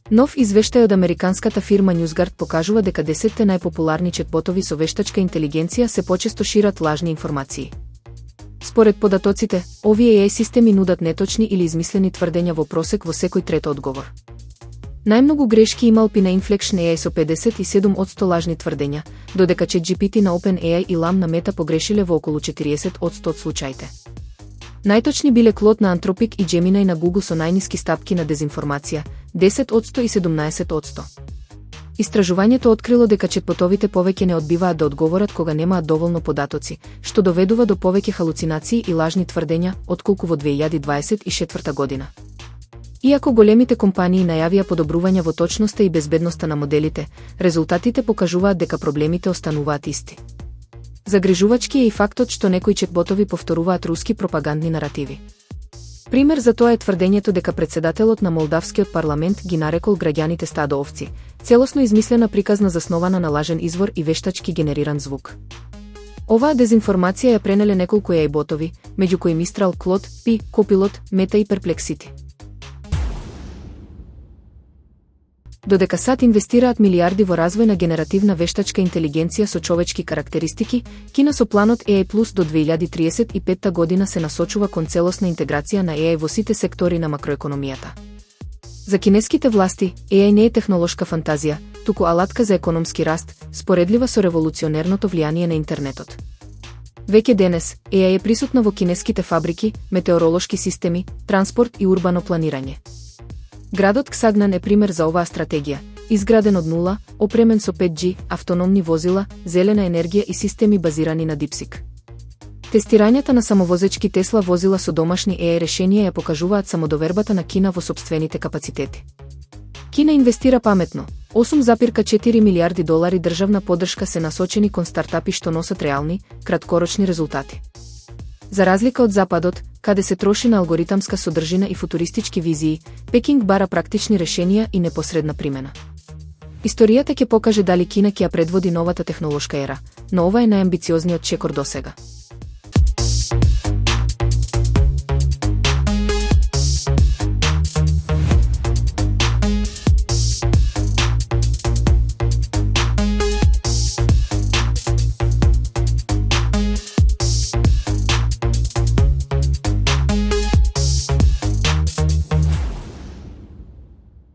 Нов извештај од американската фирма NewsGuard покажува дека 10 најпопуларни четботови со вештачка интелигенција се почесто шират лажни информации. Според податоците, овие AI системи нудат неточни или измислени тврдења во просек во секој трет одговор. Најмногу грешки има OpenAI на Inflection AI со 57% лажни тврдења, додека ChatGPT на OpenAI и LaM на Meta погрешиле во околу 40% од случаите. Најточни биле Claude на Anthropic и Gemini на Google со најниски стапки на дезинформација, 10% и 17%. Истражувањето открило дека четботовите повеќе не одбиваат да одговорат кога немаат доволно податоци, што доведува до повеќе халуцинации и лажни тврдења, отколку во 2024 година. Иако големите компании најавија подобрувања во точноста и безбедноста на моделите, резултатите покажуваат дека проблемите остануваат исти. Загрижувачки е и фактот што некои четботови повторуваат руски пропагандни наративи. Пример за тоа е тврдењето дека председателот на Молдавскиот парламент ги нарекол граѓаните стадо овци, целосно измислена приказна заснована на лажен извор и вештачки генериран звук. Оваа дезинформација ја пренеле неколку AI ботови, меѓу кои Mistral, Claude, Pi, Copilot, Meta и Perplexity. Додека САД инвестираат милиарди во развој на генеративна вештачка интелигенција со човечки карактеристики, Кина со планот AI Plus до 2035 година се насочува кон целосна интеграција на AI во сите сектори на макроекономијата. За кинеските власти, AI не е технолошка фантазија, туку алатка за економски раст, споредлива со револуционерното влијание на интернетот. Веќе денес, AI е присутна во кинеските фабрики, метеоролошки системи, транспорт и урбано планирање. Градот Ксагнан е пример за оваа стратегија, изграден од нула, опремен со 5G, автономни возила, зелена енергија и системи базирани на DeepSeek. Тестирањата на самовозечки Тесла возила со домашни AI решенија ја покажуваат самодовербата на Кина во сопствените капацитети. Кина инвестира паметно, 8,4 милиарди долари државна поддршка се насочени кон стартапи што носат реални, краткорочни резултати. За разлика од Западот, каде се троши на алгоритамска содржина и футуристички визии, Пекинг бара практични решенија и непосредна примена. Историјата ќе покаже дали Кина ќе ја предводи новата технолошка ера, но ова е најамбициозниот чекор досега.